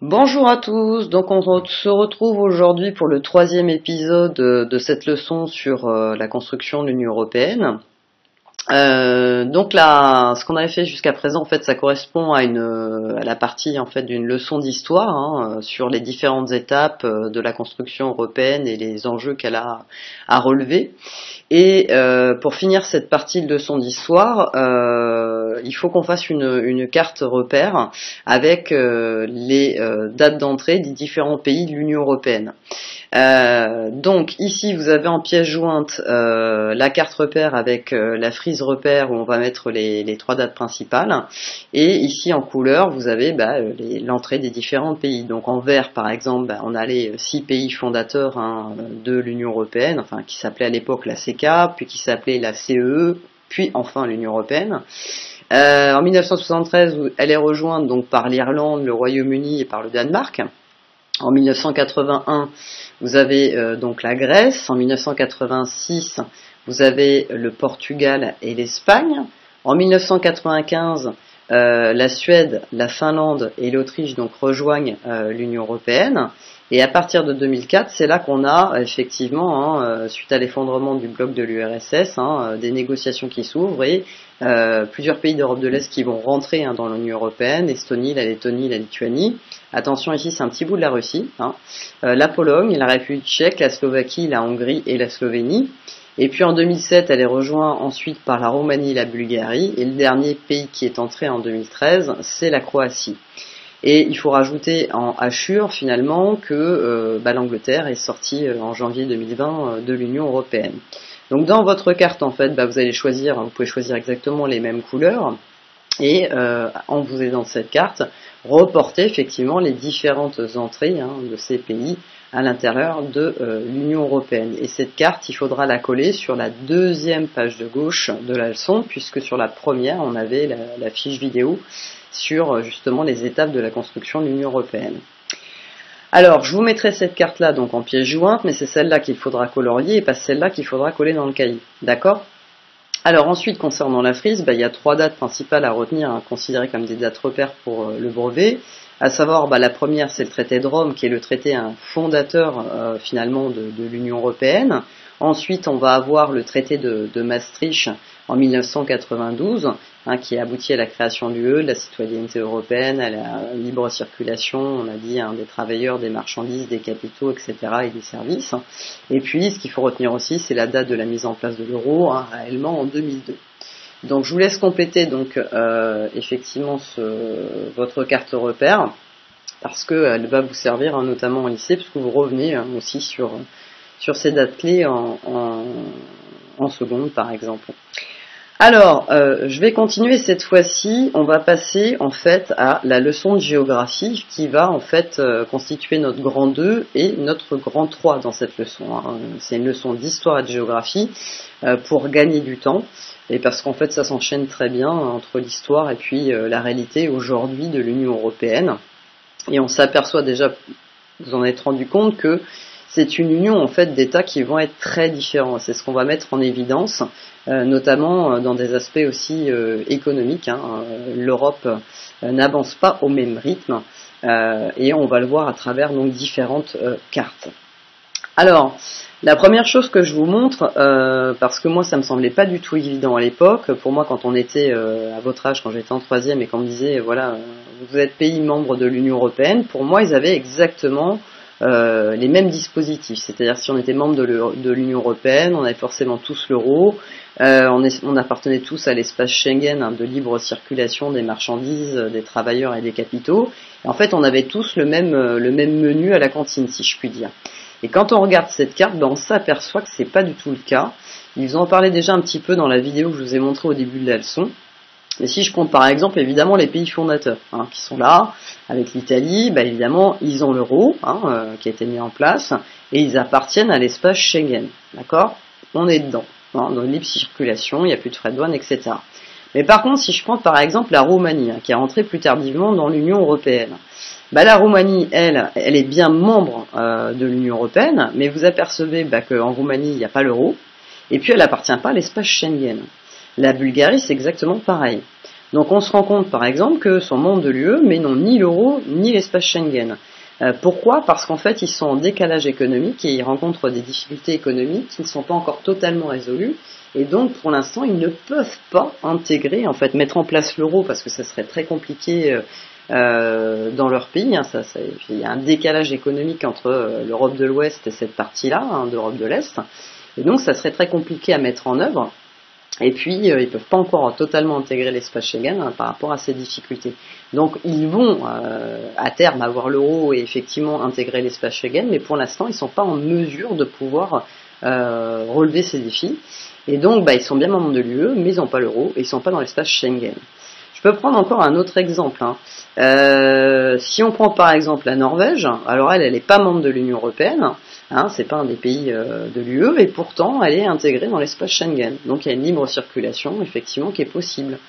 Bonjour à tous, donc se retrouve aujourd'hui pour le troisième épisode de cette leçon sur la construction de l'Union européenne. Donc là, ce qu'on avait fait jusqu'à présent, en fait, ça correspond à la partie en fait d'une leçon d'histoire sur les différentes étapes de la construction européenne et les enjeux qu'elle a à relever. Et pour finir cette partie de leçon d'histoire, il faut qu'on fasse une carte repère avec les dates d'entrée des différents pays de l'Union européenne. Donc ici vous avez en pièce jointe la carte repère avec la frise repère où on va mettre les trois dates principales, et ici en couleur vous avez l'entrée des différents pays. Donc en vert par exemple on a les 6 pays fondateurs de l'Union européenne, enfin qui s'appelait à l'époque la CK, puis qui s'appelait la CEE, puis enfin l'Union européenne. En 1973 elle est rejointe donc par l'Irlande, le Royaume-Uni et par le Danemark. En 1981, vous avez donc la Grèce. En 1986, vous avez le Portugal et l'Espagne. En 1995, la Suède, la Finlande et l'Autriche donc rejoignent l'Union européenne. Et à partir de 2004, c'est là qu'on a effectivement, suite à l'effondrement du bloc de l'URSS, des négociations qui s'ouvrent et plusieurs pays d'Europe de l'Est qui vont rentrer dans l'Union européenne, l'Estonie, la Lettonie, la Lituanie. Attention, ici c'est un petit bout de la Russie, la Pologne, la République tchèque, la Slovaquie, la Hongrie et la Slovénie. Et puis en 2007, elle est rejointe ensuite par la Roumanie et la Bulgarie. Et le dernier pays qui est entré en 2013, c'est la Croatie. Et il faut rajouter en hachure finalement que l'Angleterre est sortie en janvier 2020 de l'Union européenne. Donc dans votre carte en fait, vous allez choisir, vous pouvez choisir exactement les mêmes couleurs et en vous aidant de cette carte, reporter effectivement les différentes entrées de ces pays à l'intérieur de l'Union européenne. Et cette carte, il faudra la coller sur la deuxième page de gauche de la leçon, puisque sur la première, on avait la fiche vidéo sur justement les étapes de la construction de l'Union européenne. Alors, je vous mettrai cette carte-là donc en pièce jointe, mais c'est celle-là qu'il faudra colorier et pas celle-là qu'il faudra coller dans le cahier. D'accord ? Alors ensuite, concernant la frise, il y a 3 dates principales à retenir, considérées comme des dates repères pour le brevet. À savoir, la première, c'est le traité de Rome, qui est le traité fondateur finalement de l'Union européenne. Ensuite, on va avoir le traité de Maastricht en 1992, qui a abouti à la création de l'UE, de la citoyenneté européenne, à la libre circulation, on a dit, des travailleurs, des marchandises, des capitaux, etc., et des services. Et puis, ce qu'il faut retenir aussi, c'est la date de la mise en place de l'euro, réellement en 2002. Donc, je vous laisse compléter donc effectivement votre carte repère, parce qu'elle va vous servir notamment en lycée, puisque vous revenez aussi sur ces dates clés en seconde, par exemple. Alors, je vais continuer cette fois-ci, on va passer en fait à la leçon de géographie qui va en fait constituer notre grand 2 et notre grand 3 dans cette leçon. C'est une leçon d'histoire et de géographie pour gagner du temps et parce qu'en fait ça s'enchaîne très bien entre l'histoire et puis la réalité aujourd'hui de l'Union européenne. Et on s'aperçoit déjà, vous en êtes rendu compte, que c'est une union en fait d'États qui vont être très différents. C'est ce qu'on va mettre en évidence, notamment dans des aspects aussi économiques. L'Europe n'avance pas au même rythme et on va le voir à travers donc différentes cartes. Alors, la première chose que je vous montre, parce que moi ça me semblait pas du tout évident à l'époque, pour moi quand on était à votre âge, quand j'étais en 3e et qu'on me disait voilà, vous êtes pays membre de l'Union européenne, pour moi ils avaient exactement les mêmes dispositifs, c'est-à-dire si on était membre de l'Union européenne, on avait forcément tous l'euro, on appartenait tous à l'espace Schengen de libre circulation des marchandises, des travailleurs et des capitaux, et en fait on avait tous le même menu à la cantine si je puis dire. Et quand on regarde cette carte, on s'aperçoit que c'est pas du tout le cas. Ils en parlaient déjà un petit peu dans la vidéo que je vous ai montrée au début de la leçon. Et si je compte par exemple évidemment les pays fondateurs qui sont là, avec l'Italie, évidemment ils ont l'euro qui a été mis en place et ils appartiennent à l'espace Schengen, d'accord ? On est dedans, dans une libre circulation, il n'y a plus de frais de douane, etc. Mais par contre si je prends par exemple la Roumanie qui est rentrée plus tardivement dans l'Union européenne, la Roumanie, elle est bien membre de l'Union européenne, mais vous apercevez qu'en Roumanie il n'y a pas l'euro, et puis elle n'appartient pas à l'espace Schengen. La Bulgarie c'est exactement pareil. Donc on se rend compte par exemple que sont membres de l'UE mais n'ont ni l'euro ni l'espace Schengen. Pourquoi ? Parce qu'en fait ils sont en décalage économique et ils rencontrent des difficultés économiques qui ne sont pas encore totalement résolues. Et donc, pour l'instant, ils ne peuvent pas intégrer, en fait, mettre en place l'euro parce que ça serait très compliqué dans leur pays. Il y a un décalage économique entre l'Europe de l'Ouest et cette partie-là, d'Europe de l'Est. Et donc, ça serait très compliqué à mettre en œuvre. Et puis, ils peuvent pas encore totalement intégrer l'espace Schengen par rapport à ces difficultés. Donc, ils vont à terme avoir l'euro et effectivement intégrer l'espace Schengen, mais pour l'instant, ils sont pas en mesure de pouvoir relever ces défis. Et donc, ils sont bien membres de l'UE, mais ils n'ont pas l'euro et ils ne sont pas dans l'espace Schengen. Je peux prendre encore un autre exemple. Si on prend par exemple la Norvège, alors elle n'est pas membre de l'Union européenne, c'est pas un des pays de l'UE, et pourtant elle est intégrée dans l'espace Schengen. Donc il y a une libre circulation, effectivement, qui est possible.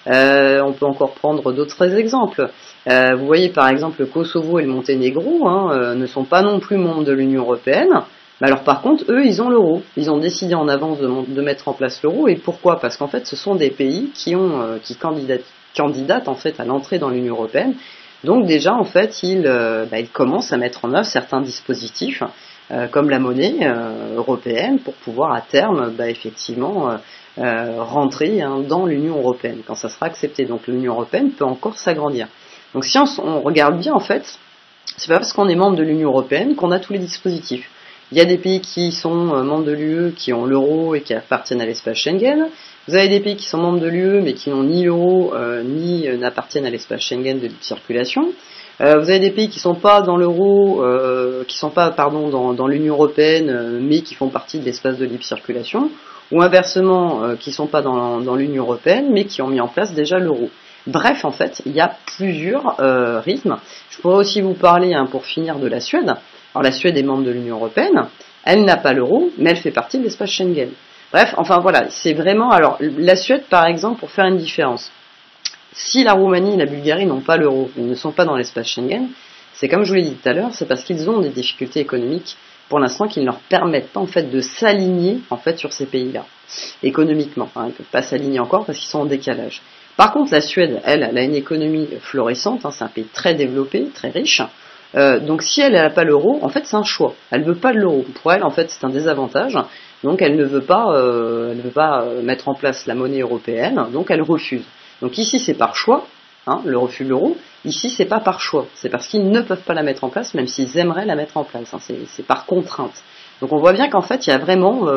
On peut encore prendre d'autres exemples. Vous voyez par exemple le Kosovo et le Monténégro ne sont pas non plus membres de l'Union européenne. Mais alors par contre, eux, ils ont l'euro. Ils ont décidé en avance de mettre en place l'euro. Et pourquoi ? Parce qu'en fait, ce sont des pays qui candidatent en fait à l'entrée dans l'Union européenne. Donc déjà, en fait, ils commencent à mettre en œuvre certains dispositifs, comme la monnaie européenne, pour pouvoir à terme, effectivement, rentrer dans l'Union européenne quand ça sera accepté. Donc l'Union européenne peut encore s'agrandir. Donc si on regarde bien, en fait, c'est pas parce qu'on est membre de l'Union européenne qu'on a tous les dispositifs. Il y a des pays qui sont membres de l'UE, qui ont l'euro et qui appartiennent à l'espace Schengen. Vous avez des pays qui sont membres de l'UE, mais qui n'ont ni l'euro, ni n'appartiennent à l'espace Schengen de libre circulation. Vous avez des pays qui sont pas dans l'euro, qui sont pas, dans l'Union européenne, mais qui font partie de l'espace de libre circulation. Ou inversement, qui sont pas dans l'Union européenne, mais qui ont mis en place déjà l'euro. Bref, en fait, il y a plusieurs rythmes. Je pourrais aussi vous parler, pour finir, de la Suède. Alors la Suède est membre de l'Union européenne, elle n'a pas l'euro, mais elle fait partie de l'espace Schengen. Bref, enfin voilà, c'est vraiment... Alors la Suède, par exemple, pour faire une différence, si la Roumanie et la Bulgarie n'ont pas l'euro, ils ne sont pas dans l'espace Schengen, c'est comme je vous l'ai dit tout à l'heure, c'est parce qu'ils ont des difficultés économiques pour l'instant qui ne leur permettent pas en fait de s'aligner en fait sur ces pays-là, économiquement. Ils ne peuvent pas s'aligner encore parce qu'ils sont en décalage. Par contre, la Suède, elle a une économie florissante, c'est un pays très développé, très riche. Donc si elle n'a pas l'euro, en fait c'est un choix. Elle ne veut pas de l'euro. Pour elle, en fait, c'est un désavantage. Donc elle ne veut pas mettre en place la monnaie européenne. Donc elle refuse. Donc ici c'est par choix, le refus de l'euro. Ici c'est pas par choix. C'est parce qu'ils ne peuvent pas la mettre en place, même s'ils aimeraient la mettre en place. C'est par contrainte. Donc on voit bien qu'en fait il y a vraiment,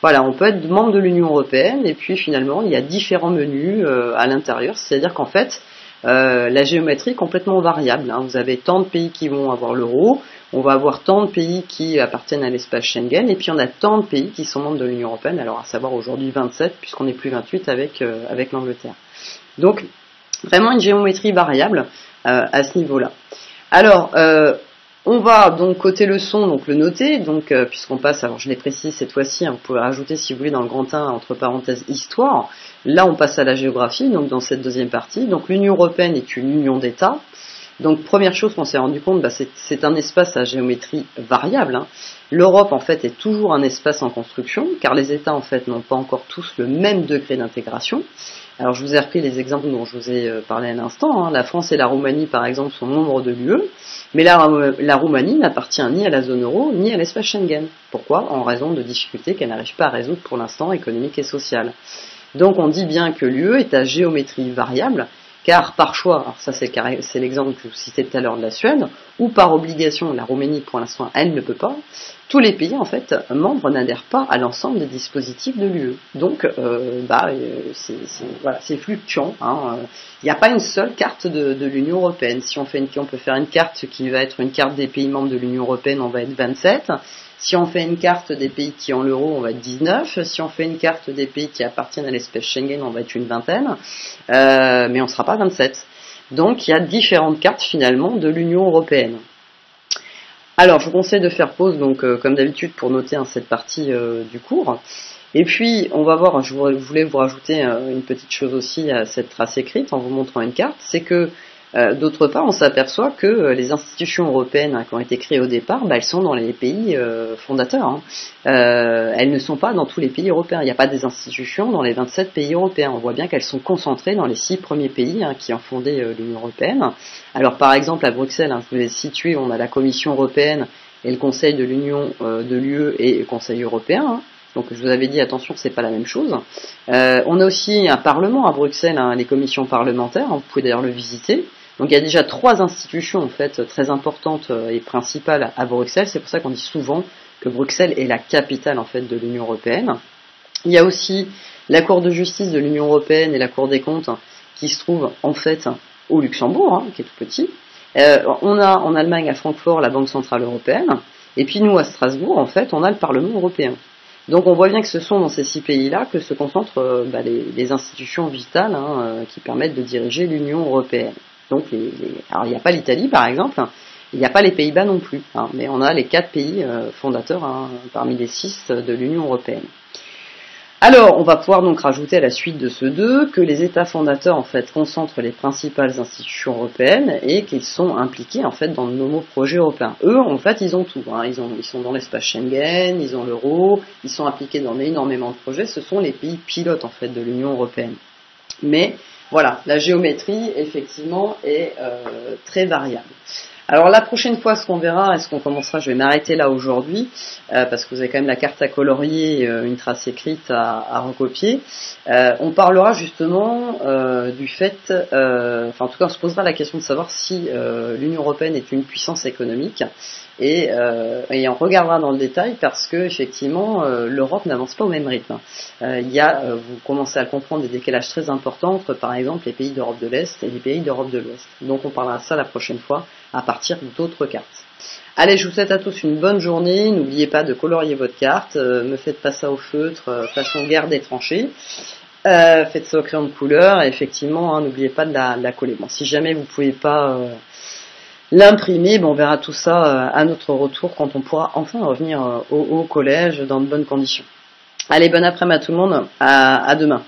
on peut être membre de l'Union européenne et puis finalement il y a différents menus à l'intérieur. C'est-à-dire qu'en fait la géométrie est complètement variable. Vous avez tant de pays qui vont avoir l'euro, on va avoir tant de pays qui appartiennent à l'espace Schengen, et puis on a tant de pays qui sont membres de l'Union européenne, alors à savoir aujourd'hui 27, puisqu'on n'est plus 28 avec l'Angleterre. Donc, vraiment une géométrie variable à ce niveau-là. Alors, on va donc côté leçon, donc le noter, donc puisqu'on passe, alors je l'ai précisé cette fois-ci, vous pouvez rajouter si vous voulez dans le grand 1 entre parenthèses histoire. Là on passe à la géographie, donc dans cette deuxième partie. Donc l'Union européenne est une union d'États. Donc première chose qu'on s'est rendu compte, c'est un espace à géométrie variable. L'Europe en fait est toujours un espace en construction, car les États en fait n'ont pas encore tous le même degré d'intégration. Alors je vous ai repris les exemples dont je vous ai parlé à l'instant. La France et la Roumanie par exemple sont membres de l'UE, mais la Roumanie n'appartient ni à la zone euro ni à l'espace Schengen. Pourquoi ? En raison de difficultés qu'elle n'arrive pas à résoudre pour l'instant économiques et sociales. Donc on dit bien que l'UE est à géométrie variable, car par choix, alors ça c'est l'exemple que je vous citais tout à l'heure de la Suède, ou par obligation, la Roumanie pour l'instant elle ne peut pas, tous les pays en fait membres n'adhèrent pas à l'ensemble des dispositifs de l'UE. Donc c'est fluctuant. Il n'y a pas une seule carte de l'Union européenne. Si on peut faire une carte qui va être une carte des pays membres de l'Union européenne, on va être 27. Si on fait une carte des pays qui ont l'euro, on va être 19. Si on fait une carte des pays qui appartiennent à l'espace Schengen, on va être une vingtaine. Mais on ne sera pas 27. Donc il y a différentes cartes finalement de l'Union européenne. Alors je vous conseille de faire pause, donc comme d'habitude, pour noter cette partie du cours. Et puis on va voir, je voulais vous rajouter une petite chose aussi à cette trace écrite en vous montrant une carte, c'est que D'autre part, on s'aperçoit que les institutions européennes qui ont été créées au départ, elles sont dans les pays fondateurs. Elles ne sont pas dans tous les pays européens. Il n'y a pas des institutions dans les 27 pays européens. On voit bien qu'elles sont concentrées dans les 6 premiers pays qui ont fondé l'Union européenne. Alors par exemple à Bruxelles, je vous l'ai situé, on a la Commission européenne et le Conseil de l'Union de l'UE et le Conseil européen. Donc je vous avais dit attention, c'est pas la même chose. On a aussi un parlement à Bruxelles, les commissions parlementaires. Vous pouvez d'ailleurs le visiter. Donc il y a déjà 3 institutions en fait très importantes et principales à Bruxelles. C'est pour ça qu'on dit souvent que Bruxelles est la capitale en fait de l'Union européenne. Il y a aussi la Cour de justice de l'Union européenne et la Cour des comptes qui se trouvent en fait au Luxembourg, qui est tout petit. On a en Allemagne à Francfort la Banque centrale européenne. Et puis nous à Strasbourg en fait on a le Parlement européen. Donc on voit bien que ce sont dans ces 6 pays-là que se concentrent les institutions vitales qui permettent de diriger l'Union européenne. Donc alors il n'y a pas l'Italie par exemple, il n'y a pas les Pays-Bas non plus, mais on a les 4 pays fondateurs parmi les 6 de l'Union européenne. Alors on va pouvoir donc rajouter à la suite de ce 2 que les États fondateurs en fait concentrent les principales institutions européennes et qu'ils sont impliqués en fait dans de nombreux projets européens. Eux en fait ils ont tout, ils sont dans l'espace Schengen, ils ont l'euro, ils sont impliqués dans énormément de projets, ce sont les pays pilotes en fait de l'Union européenne. Mais voilà, la géométrie effectivement est très variable. Alors la prochaine fois, ce qu'on verra, est-ce qu'on commencera, je vais m'arrêter là aujourd'hui, parce que vous avez quand même la carte à colorier, une trace écrite à recopier. On parlera justement du fait, en tout cas on se posera la question de savoir si l'Union européenne est une puissance économique, et on regardera dans le détail parce que effectivement l'Europe n'avance pas au même rythme. Vous commencez à le comprendre, des décalages très importants entre par exemple les pays d'Europe de l'Est et les pays d'Europe de l'Ouest. Donc on parlera de ça la prochaine fois à partir d'autres cartes. Allez, je vous souhaite à tous une bonne journée, n'oubliez pas de colorier votre carte, me faites pas ça au feutre, façon guerre des tranchées, faites ça au crayon de couleur, et effectivement, n'oubliez pas de la coller. Bon, si jamais vous pouvez pas l'imprimer, on verra tout ça à notre retour quand on pourra enfin revenir au collège dans de bonnes conditions. Allez, bon après-midi à tout le monde, à demain.